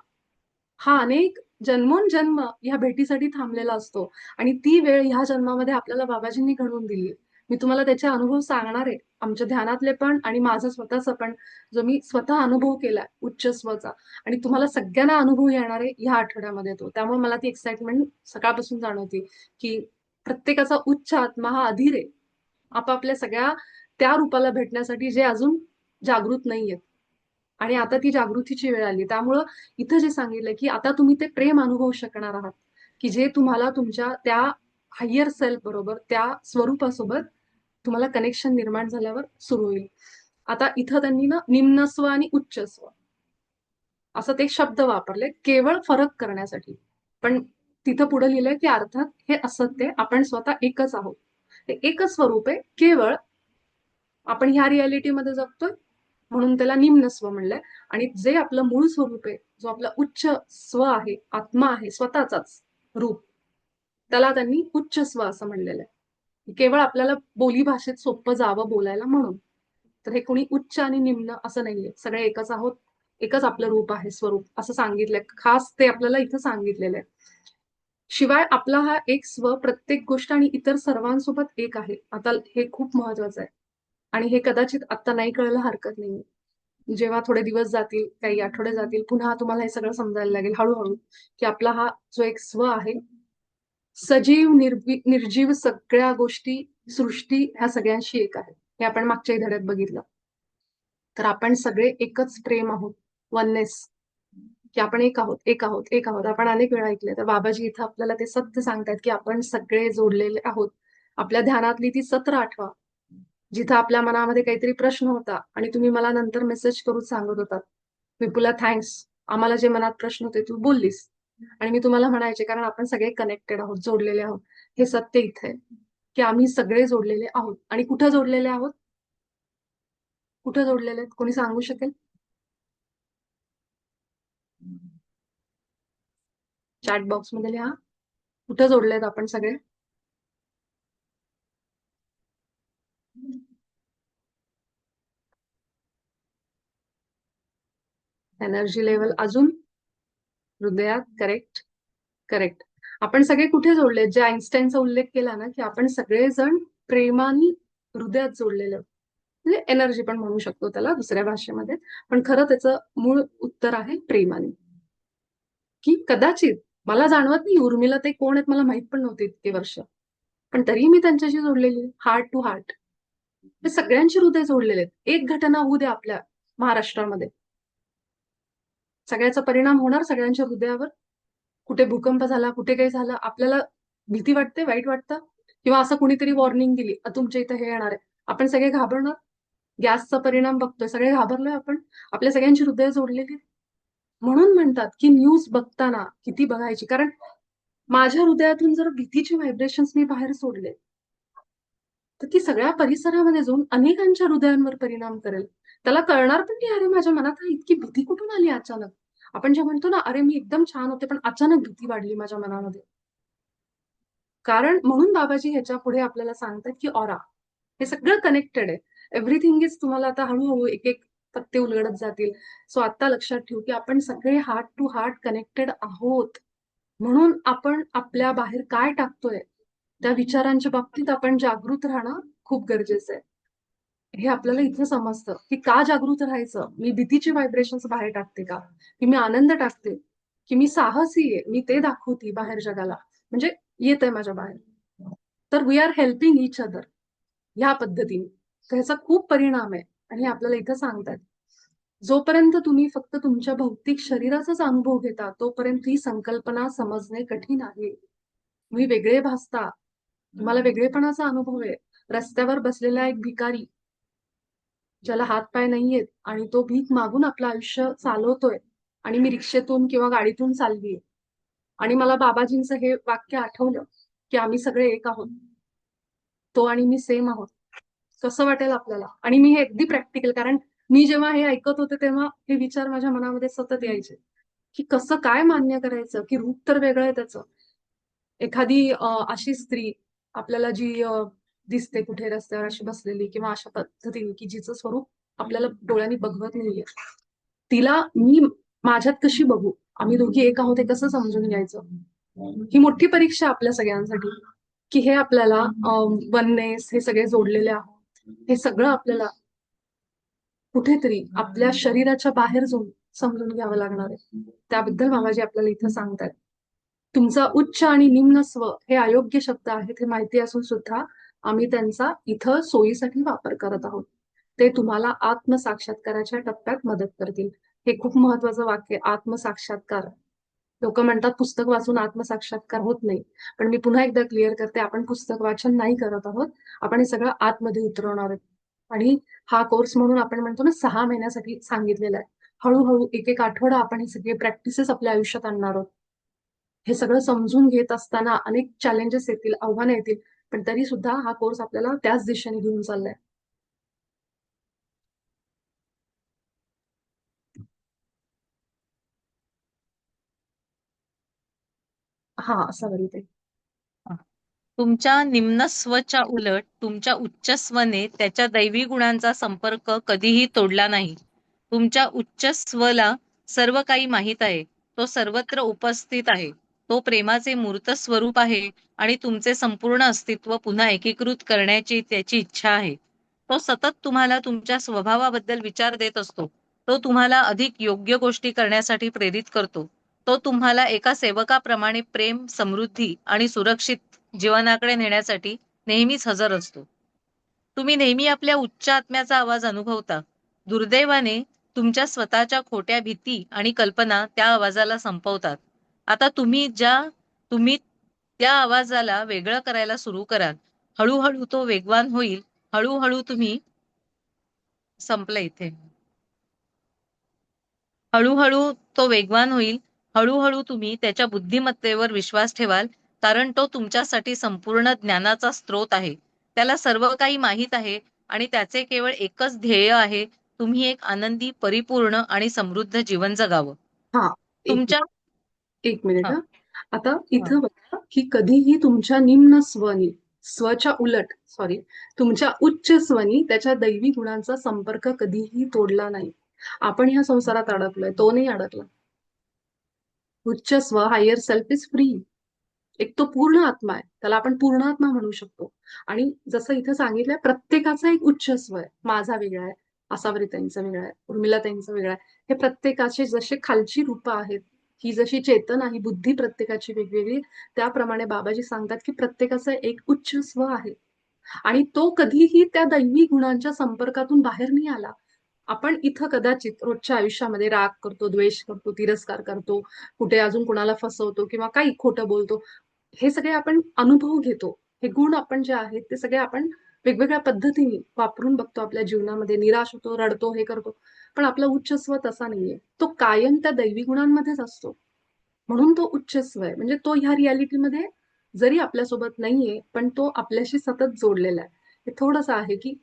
हा अनेक जन्मोनजन्म ह्या भेटीसाठी थांबलेला असतो आणि ती वेळ ह्या जन्मामध्ये आपल्याला बाबाजींनी घडवून दिली. मी तुम्हाला त्याचे अनुभव सांगणार आहे. आमच्या ध्यानातले पण आणि माझं स्वतःचा पण, जो मी स्वतः अनुभव केलाय उच्च स्वचा, आणि तुम्हाला सगळ्यांना अनुभव येणार आहे ह्या आठवड्यामध्ये तो. त्यामुळे मला ती एक्साइटमेंट सकाळपासून जाणवती, की प्रत्येकाचा उच्च आत्मा हा अधीर आहे आपापल्या सगळ्या त्या रूपाला भेटण्यासाठी जे अजून जागृत नाहीयेत. आणि आता ती जागृतीची वेळ आली. त्यामुळं इथं जे सांगितलंय, की आता तुम्ही ते प्रेम अनुभवू शकणार आहात, की जे तुम्हाला तुमच्या त्या हायर सेल्फ बरोबर, त्या स्वरूपासोबत तुम्हाला कनेक्शन निर्माण झाल्यावर सुरू होईल. आता इथं त्यांनी ना निम्नस्व आणि उच्चस्व असं ते शब्द वापरले केवळ फरक करण्यासाठी. पण तिथं पुढे लिहिलंय, की अर्थात हे असत्य, आपण स्वतः एकच आहोत. ते एकच स्वरूप आहे, केवळ आपण ह्या रियालिटीमध्ये जगतोय म्हणून त्याला निम्न स्व म्हणलंय. आणि जे आपलं मूळ स्वरूप आहे, जो आपला उच्च स्व आहे, आत्मा आहे, स्वतःचाच रूप, त्याला त्यांनी उच्च स्व असं म्हणलेलं आहे. केवळ आपल्याला बोली भाषेत सोपं जावं बोलायला म्हणून. तर हे कोणी उच्च आणि निम्न असं नाहीये, सगळे एकच आहोत, एकच आपलं रूप आहे, स्वरूप असं सांगितलंय. खास ते आपल्याला इथं सांगितलेलं आहे. शिवाय आपला हा एक स्व प्रत्येक गोष्ट आणि इतर सर्वांसोबत एक आहे. आता हे खूप महत्वाचं आहे आणि हे कदाचित आता नाही कळायला हरकत नाही. जेव्हा थोडे दिवस जातील, काही आठवडे जातील, पुन्हा तुम्हाला हे सगळं समजायला लागेल हळूहळू, की आपला हा जो एक स्व आहे, सजीव निर्जीव सगळ्या गोष्टी, सृष्टी ह्या सगळ्यांशी एक आहे. हे आपण मागच्याही धड्यात बघितलं. तर आपण सगळे एकच प्रेम आहोत, वननेस, की आपण एक आहोत, एक आहोत, एक आहोत. आपण अनेक वेळा ऐकले. तर बाबाजी इथं आपल्याला ते सत्य सांगतात, की आपण सगळे जोडलेले आहोत. आपल्या ध्यानातली ती सत्र आठवा, जिथं आपल्या मनामध्ये काहीतरी प्रश्न होता आणि तुम्ही मला नंतर मेसेज करून सांगत होतात, विपुला थँक्स, आम्हाला जे मनात प्रश्न होते तू बोललीस. आणि मी तुम्हाला म्हणायचे, कारण आपण सगळे कनेक्टेड आहोत, जोडलेले आहोत. हे सत्य इथे आहे, की आम्ही सगळे जोडलेले आहोत. आणि कुठं जोडलेले आहोत, कुठं जोडलेले आहेत, कोणी सांगू शकेल? चॅट बॉक्स मध्ये लिहा, कुठं जोडलेत आपण सगळे. एनर्जी लेवल अजून हृदयात. Correct, correct. आपण सगळे कुठे जोडलेत? जे आईन्स्टाईनचा उल्लेख केला ना, की आपण सगळेजण प्रेमाने हृदयात जोडलेले आहोत. म्हणजे एनर्जी पण म्हणू शकतो त्याला दुसऱ्या भाषेमध्ये, पण खरं त्याचं मूळ उत्तर आहे प्रेमाने. की कदाचित मला जाणवत नाही उर्मिला ते कोण आहेत, मला माहित पण नव्हते इतके वर्ष, पण तरीही मी त्यांच्याशी जोडलेली, हार्ट टू हार्ट. हे सगळ्यांचे हृदय जोडलेले आहेत. एक घटना होऊ द्या आपल्या महाराष्ट्रामध्ये, सगळ्याचा परिणाम होणार सगळ्यांच्या हृदयावर. कुठे भूकंप झाला, कुठे काही झालं, आपल्याला भीती वाटते, वाईट वाटतं, किंवा असं कुणीतरी वॉर्निंग दिली, तुमच्या इथं हे येणार आहे, आपण सगळे घाबरणार. गॅसचा परिणाम बघतोय, सगळे घाबरलोय आपण. आपल्या सगळ्यांची हृदय जोडलेली. म्हणून म्हणतात की न्यूज बघताना किती बघायची, कारण माझ्या हृदयातून जर भीतीचे व्हायब्रेशन्स मी बाहेर सोडले, तर ती सगळ्या परिसरामध्ये जाऊन अनेकांच्या हृदयांवर परिणाम करेल. त्याला कळणार पण नाही, अरे माझ्या मनात इतकी भीती कुठून आली अचानक. आपण जे म्हणतो ना, अरे मी एकदम छान होते पण अचानक भीती वाढली माझ्या मनामध्ये. कारण म्हणून बाबाजी ह्याच्या पुढे आपल्याला सांगतात की ऑरा, हे सगळं कनेक्टेड आहे. एव्हरीथिंग इज, तुम्हाला आता हळूहळू एक एक पत्ते उलगडत जातील. सो आता लक्षात ठेवू की आपण सगळे हार्ट टू हार्ट कनेक्टेड आहोत. म्हणून आपण आपल्या बाहेर काय टाकतोय त्या विचारांच्या बाबतीत आपण जागृत राहणं खूप गरजेचं आहे. हे आपल्याला इथे समजतं की का जागृत राहायचं. मी भीतीचे व्हायब्रेशन्स बाहेर टाकते का, की मी आनंद टाकते, की मी साहसी आहे, मी ते दाखवते बाहेर जगाला, म्हणजे येत आहे माझ्या बाहेर. तर we are helping each other ह्या पद्धतीने. तर ह्याचा खूप परिणाम आहे. आणि हे आपल्याला इथं सांगतात, जोपर्यंत तुम्ही फक्त तुमच्या भौतिक शरीराचाच अनुभव घेता, तोपर्यंत ही संकल्पना समजणे कठीण आहे. तुम्ही वेगळे भासता, तुम्हाला वेगळेपणाचा अनुभव आहे. रस्त्यावर बसलेला एक भिकारी, ज्याला हात पाय नाहीयेत आणि तो भीक मागून आपलं आयुष्य चालवतोय, आणि मी रिक्षेतून किंवा गाडीतून चाललीये आणि मला बाबाजींचं हे वाक्य आठवलं की आम्ही सगळे एक आहोत, तो आणि मी सेम आहोत, कसं वाटेल आपल्याला. आणि मी हे अगदी प्रॅक्टिकल, कारण मी जेव्हा हे ऐकत होते तेव्हा हे विचार माझ्या मनामध्ये सतत यायचे, की कसं काय मान्य करायचं, की रूप तर वेगळं आहे त्याचं. एखादी अशी स्त्री आपल्याला जी दिसते कुठे रस्त्यावर अशी बसलेली किंवा अशा पद्धतीने की जिचं स्वरूप आपल्याला डोळ्यांनी बघवत नाहीये, तिला मी माझ्यात कशी बघू, आम्ही दोघी एक आहोत हे कसं समजून घ्यायचं, ही मोठी परीक्षा आपल्या सगळ्यांसाठी. की हे आपल्याला वननेस हे सगळे जोडलेले आहोत, हे सगळं आपल्याला कुठेतरी आपल्या शरीराच्या बाहेर जाऊन समजून घ्यावं लागणार आहे. त्याबद्दल बाबाजी आपल्याला इथं सांगतायत. तुमचा उच्च आणि निम्न स्व हे अयोग्य शब्द आहेत हे माहिती असून सुद्धा आम्ही त्यांचा इथं सोयीसाठी वापर करत आहोत. ते तुम्हाला आत्मसाक्षात्काराच्या टप्प्यात मदत करतील. हे खूप महत्वाचं वाक्य, आत्मसाक्षात्कार. लोक म्हणतात पुस्तक वाचून आत्मसाक्षात्कार होत नाही, पण मी पुन्हा एकदा क्लिअर करते, आपण पुस्तक वाचन नाही करत आहोत, आपण हे सगळं आतमध्ये उतरवणार आहोत. आणि हा कोर्स म्हणून आपण म्हणतो ना 6 महिन्यासाठी सांगितलेला आहे. हळूहळू एक एक आठवडा आपण हे सगळे प्रॅक्टिसेस आपल्या आयुष्यात आणणार आहोत. हे सगळं समजून घेत असताना अनेक चॅलेंजेस येतील, आव्हानं येतील, पण तरी सुद्धा हा कोर्स आपल्याला त्याच दिशेने घेऊन चाललाय. हा असा बरी ते तुमच्या निम्न स्वच्या उलट तुमच्या उच्च स्वने त्याच्या दैवी गुणांचा संपर्क कधीही तोडला नाही. तुमच्या उच्च स्वला सर्व काही माहीत आहे. तो सर्वत्र उपस्थित आहे. तो प्रेमाचे मूर्त स्वरूप आहे आणि तुमचे संपूर्ण अस्तित्व पुन्हा एकीकृत करण्याची त्याची इच्छा आहे. तो सतत तुम्हाला तुमच्या स्वभावाबद्दल विचार देत असतो. तो तुम्हाला अधिक योग्य गोष्टी करण्यासाठी प्रेरित करतो. तो तुम्हाला एका सेवकाप्रमाणे प्रेम, समृद्धी आणि सुरक्षित जीवनाकडे नेण्यासाठी नेहमीच हजर असतो. तुम्ही नेहमी आपल्या उच्च आत्म्याचा आवाज अनुभवता. दुर्दैवाने तुमच्या स्वतःच्या खोट्या भीती आणि कल्पना त्या आवाजाला संपवतात. आता तुम्ही त्या आवाजाला वेगळं करायला सुरू कराल. हळूहळू तो वेगवान होईल. हळूहळू तुम्ही संपलं इथे. हळूहळू तो वेगवान होईल. हळूहळू तुम्ही त्याच्या बुद्धिमत्तेवर विश्वास ठेवाल, कारण तो तुमच्यासाठी संपूर्ण ज्ञानाचा स्रोत आहे. त्याला सर्व काही माहीत आहे आणि त्याचे केवळ एकच ध्येय आहे, तुम्ही एक आनंदी, परिपूर्ण आणि समृद्ध जीवन जगावं. हा एक तुमच्या एक मिनिट हा, हा. आता हा. इथं बघा की कधीही तुमच्या निम्न स्वनी, स्वच्या उलट सॉरी, तुमच्या उच्च स्वनी त्याच्या दैवी गुणांचा संपर्क कधीही तोडला नाही. आपण ह्या संसारात अडकलोय, तो नाही अडकला. उच्च स्व, हायर सेल्फ इज फ्री. एक तो पूर्ण आत्मा आहे, त्याला आपण पूर्ण आत्मा म्हणू शकतो. आणि जसं इथं सांगितलंय, प्रत्येकाचा एक उच्च स्व आहे. माझा वेगळा आहे, आसावरीताईंचा वेगळा आहे, उर्मिलाताईंचा वेगळा आहे. हे प्रत्येकाचे जसे खालची रूपं आहेत, ही जशी चेतना ही बुद्धी प्रत्येकाची वेगवेगळी, त्याप्रमाणे बाबाजी सांगतात की प्रत्येकाचा एक उच्च स्व आहे. आणि तो कधीही त्या दैवी गुणांच्या संपर्कातून बाहेर नाही आला. आपण इथं कदाचित रोजच्या आयुष्यामध्ये राग करतो, द्वेष करतो, तिरस्कार करतो, कुठे अजून कुणाला फसवतो किंवा काही खोटं बोलतो. हे सगळे आपण अनुभव घेतो. हे गुण आपण जे आहेत ते सगळे आपण वेगवेगळ्या पद्धतीने वापरून बघतो आपल्या जीवनामध्ये. निराश होतो, रडतो, हे करतो. पण आपला उच्च स्व तसा नाहीये. तो कायम त्या दैवी गुणांमध्येच असतो. म्हणून तो उच्च स्व आहे. म्हणजे तो ह्या रियालिटीमध्ये जरी आपल्यासोबत नाहीये, पण तो आपल्याशी सतत जोडलेला आहे. हे थोडंसं आहे की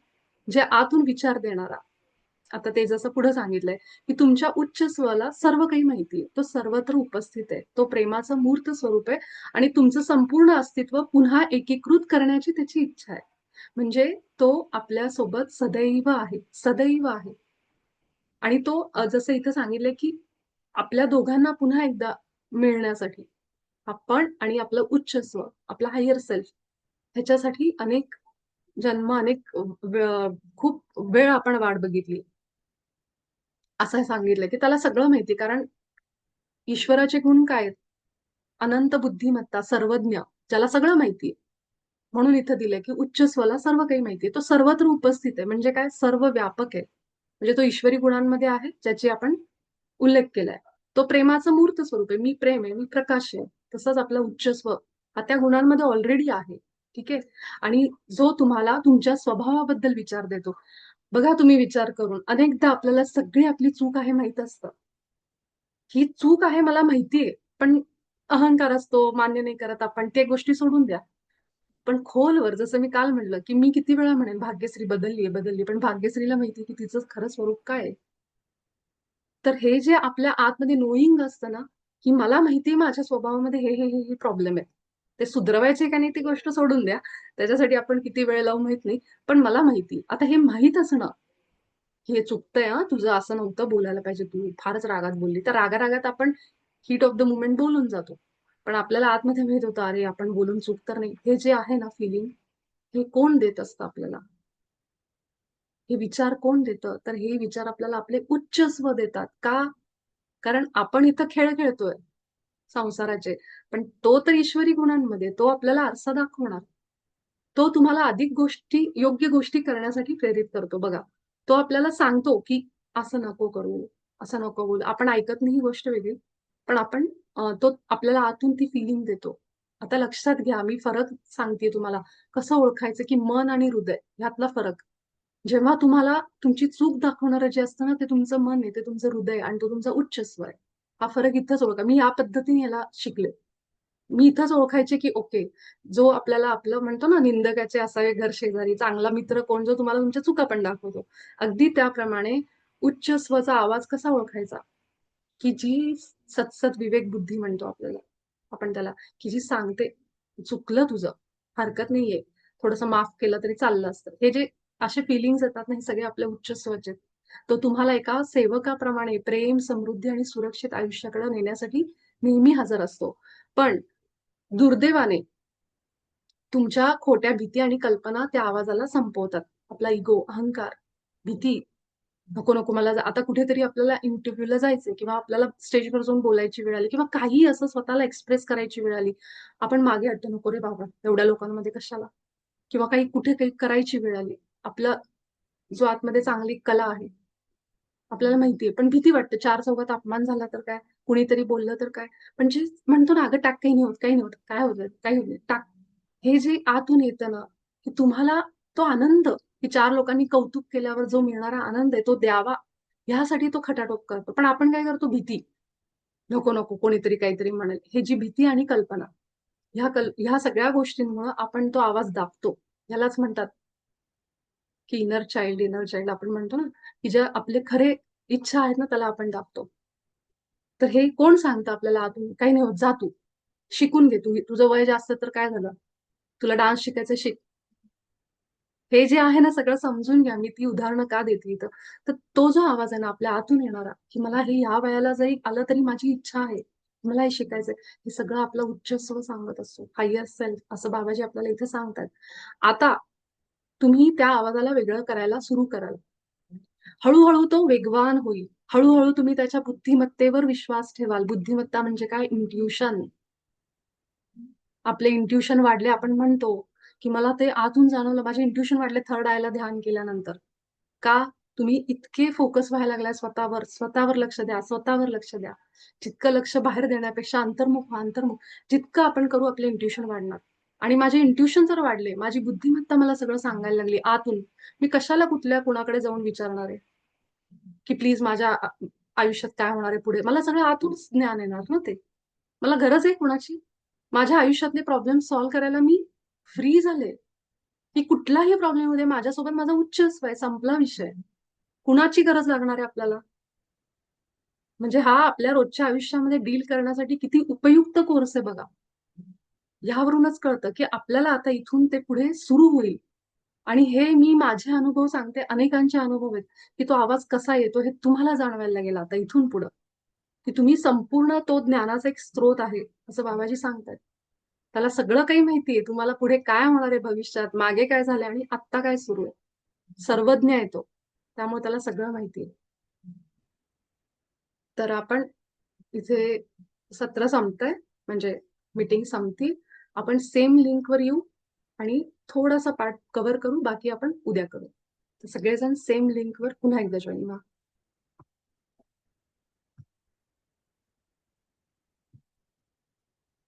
जे आतून विचार देणारा, आता ते जसं पुढे सांगितलंय की तुमच्या उच्च स्वला सर्व काही माहितीये, तो सर्वत्र उपस्थित आहे, तो प्रेमाचं मूर्त स्वरूप आहे आणि तुमचं संपूर्ण अस्तित्व पुन्हा एकीकृत करण्याची त्याची इच्छा आहे. म्हणजे तो आपल्या सोबत सदैव आहे, सदैव आहे. आणि तो जसं इथं सांगितलंय की आपल्या दोघांना पुन्हा एकदा मिळण्यासाठी आपण आणि आपलं उच्च स्व, आपला हायर सेल्फ, ह्याच्यासाठी अनेक जन्म, अनेक खूप वेळ आपण वाट बघितली. असं सांगितलंय की त्याला सगळं माहिती, कारण ईश्वराचे गुण काय आहेत? अनंत बुद्धिमत्ता, सर्वज्ञ, ज्याला सगळं माहितीये. म्हणून इथं दिलंय की उच्च स्वला सर्व काही माहितीये. तो सर्वत्र उपस्थित आहे. म्हणजे काय? सर्व व्यापक आहे. म्हणजे तो ईश्वरी गुणांमध्ये आहे, ज्याची आपण उल्लेख केलाय. तो प्रेमाचं मूर्त स्वरूप आहे. मी प्रेम आहे, मी प्रकाश आहे. तसंच आपला उच्च स्व हा त्या गुणांमध्ये ऑलरेडी आहे. ठीक आहे. आणि जो तुम्हाला तुमच्या स्वभावाबद्दल विचार देतो. बघा तुम्ही विचार करून, अनेकदा आपल्याला सगळी आपली चूक आहे माहित असतं. ही चूक आहे मला माहितीये, पण अहंकार असतो, मान्य नाही करत आपण. ते गोष्टी सोडून द्या. पण खोलवर जसं मी काल म्हणलं की मी किती वेळा म्हणेन भाग्यश्री बदललीये, बदलली, पण भाग्यश्रीला माहिती की तिचं खरं स्वरूप काय आहे. तर हे जे आपल्या आतमध्ये नोईंग असतं ना, की मला माहितीये माझ्या स्वभावामध्ये हे प्रॉब्लेम आहे. ते सुधरवायचे का नाही ती गोष्ट सोडून द्या. त्याच्यासाठी आपण किती वेळ लावू माहित नाही. पण मला माहिती. आता हे माहीत असणं, की हे चुकतंय हां, तुझं असं नव्हतं बोलायला पाहिजे, तू फारच रागात बोलली. तर रागा-रागात आपण हीट ऑफ द मोमेंट बोलून जातो. पण आपल्याला आतमध्ये माहीत होतं, अरे आपण बोलून चूक तर नाही. हे जे आहे ना फीलिंग, हे कोण देत असतं आपल्याला? हे विचार कोण देतं? तर हे विचार आपल्याला आपले उच्च स्व देतात. का? कारण आपण इथं खेळ खेळतोय संसाराचे. पण तो तर ईश्वरी गुणांमध्ये, तो आपल्याला आरसा दाखवणार. तो तुम्हाला अधिक गोष्टी, योग्य गोष्टी करण्यासाठी प्रेरित करतो बघा. तो आपल्याला सांगतो, की असं नको करू, असं नको बोलू. आपण ऐकत नाही ही गोष्ट वेगळी. पण आपण तो आपल्याला आतून ती फीलिंग देतो. आता लक्षात घ्या, मी फरक सांगतेय तुम्हाला. कसं ओळखायचं, की मन आणि हृदय ह्यातला फरक. जेव्हा तुम्हाला तुमची चूक दाखवणारं जे असतं ना, ते तुमचं मन आहे, ते तुमचं हृदय आणि तो तुमचा उच्च स्वर आहे. हा फरक इथंच ओळखा. मी या पद्धतीने ह्याला शिकले. मी इथंच ओळखायचे, की ओके, जो आपल्याला आपलं म्हणतो ना, निंदकाचे असावे घर शेजारी, चांगला मित्र कोण, जो तुम्हाला तुमच्या चुका पण दाखवतो. अगदी त्याप्रमाणे उच्च स्वचा आवाज कसा ओळखायचा, की जी सतसत विवेक बुद्धी म्हणतो आपल्याला आपण त्याला, की जी सांगते, चुकलं तुझं, हरकत नाहीये, थोडंसं माफ केलं तरी चाललं असतं. हे जे असे फीलिंग्ज येतात ना, हे सगळे आपल्या उच्च स्वचे आहेत. तो तुम्हाला एका सेवकाप्रमाणे प्रेम, समृद्धी आणि सुरक्षित आयुष्याकडे नेण्यासाठी नेहमी हजर असतो. पण दुर्दैवाने तुमच्या खोट्या भीती आणि कल्पना त्या आवाजाला संपवतात. आपला इगो, अहंकार, भीती, नको नको मला आता कुठेतरी आपल्याला इंटरव्ह्यूला जायचंय किंवा आपल्याला स्टेजवर जाऊन बोलायची वेळ आली किंवा काही असं स्वतःला एक्सप्रेस करायची वेळ आली. आपण मागे हटतो, नको रे बाबा, एवढ्या लोकांमध्ये कशाला? किंवा काही कुठे काही करायची वेळ आली. आपला जो आतमध्ये चांगली कला आहे, आपल्याला माहितीये, पण भीती वाटते. चार चौघात अपमान झाला तर काय? कुणीतरी बोललं तर काय? म्हणजे म्हणतो ना, "अगं टाक, काही नाही होत, काही नाही होत. काय होतंय? काही होत नाही. टाक." हे जे आतून येतं ना, की तुम्हाला तो आनंद, की चार लोकांनी कौतुक केल्यावर जो मिळणारा आनंद आहे, तो द्यावा, ह्यासाठी तो खटाटोप करतो. पण आपण काय करतो? भीती. नको, नको, कोणीतरी काहीतरी म्हणेल. हे जी भीती आणि कल्पना, ह्या सगळ्या गोष्टींमुळं आपण तो आवाज दाबतो. ह्यालाच म्हणतात, की इनर चाइल्ड आपण म्हणतो ना, की ज्या आपले खरे इच्छा आहेत ना, त्याला आपण दाबतो. तर हे कोण सांगतं आपल्याला आतून? काही नाही होत, जा तू. शिकून घे तू. तुझं वय जास्त तर काय झालं? तुला डान्स शिकायचं, शिक. हे जे आहे ना, सगळं समजून घ्या. मी ती उदाहरणं का देते इथं. तर तो जो आवाज आहे ना, आपल्या आतून येणारा, की मला हे ह्या वयाला जरी आलं तरी माझी इच्छा आहे. मला हे शिकायचंय. हे सगळं आपला उच्च स्वर सांगत असतो. हायर सेल्फ असं बाबाजी आपल्याला इथे सांगतात. आता तुम्ही त्या आवाजाला वेगळं करायला सुरू कराल. हळू तो वेगवान होईल. हळू तुम्ही त्याच्या बुद्धिमत्तेवर विश्वास ठेवाल. बुद्धिमत्ता म्हणजे काय? इंट्युशन. आपले इंट्युशन वाढले. आपण म्हणतो, की मला ते आतून जाणवलं, माझे इंट्युशन वाढले थर्ड आयला ध्यान केल्यानंतर. का? तुम्ही इतके फोकस व्हायला लागलाय स्वतःवर. स्वतःवर लक्ष द्या, स्वतःवर लक्ष द्या. जितकं लक्ष बाहेर देण्यापेक्षा अंतर्मुख व्हा, अंतर्मुख. जितकं आपण करू आपले इंट्युशन वाढणार. आणि माझे इंट्युशन जर वाढले, माझी बुद्धिमत्ता मला सगळं सांगायला लागली आतून. मी कशाला कुठल्या कुणाकडे जाऊन विचारणार आहे, की प्लीज माझ्या आयुष्यात काय होणार आहे पुढे? मला सगळं आतूनच ज्ञान येणार ना ते. मला गरज आहे कुणाची? माझ्या आयुष्यातले प्रॉब्लेम सॉल्व्ह करायला मी फ्री झाले, की कुठलाही प्रॉब्लेम येऊ दे, माझ्यासोबत माझा उच्च स्व आहे, संपला विषय. कुणाची गरज लागणार आहे आपल्याला? म्हणजे हा आपल्या रोजच्या आयुष्यामध्ये डील करण्यासाठी किती उपयुक्त कोर्स आहे बघा. ह्यावरूनच कळतं, की आपल्याला आता इथून ते पुढे सुरू होईल. आणि हे मी माझे अनुभव सांगते, अनेकांचे अनुभव आहेत, की तो आवाज कसा येतो हे तुम्हाला जाणवायला लागेल आता इथून पुढं, की तुम्ही संपूर्ण तो ज्ञानाचा एक स्रोत आहे, असं बाबाजी सांगतायत. त्याला सगळं काही माहितीये, तुम्हाला पुढे काय होणार आहे भविष्यात, मागे काय झालंय आणि आत्ता काय सुरू आहे. सर्वज्ञ आहे तो. त्यामुळे त्याला सगळं माहितीये. तर आपण इथे सत्र संपतंय, म्हणजे मीटिंग संपती. आपण सेम लिंकवर येऊ आणि थोडासा पार्ट कव्हर करू, बाकी आपण उद्या करू. तर सगळेजण सेम लिंकवर पुन्हा एकदा जॉईन व्हा.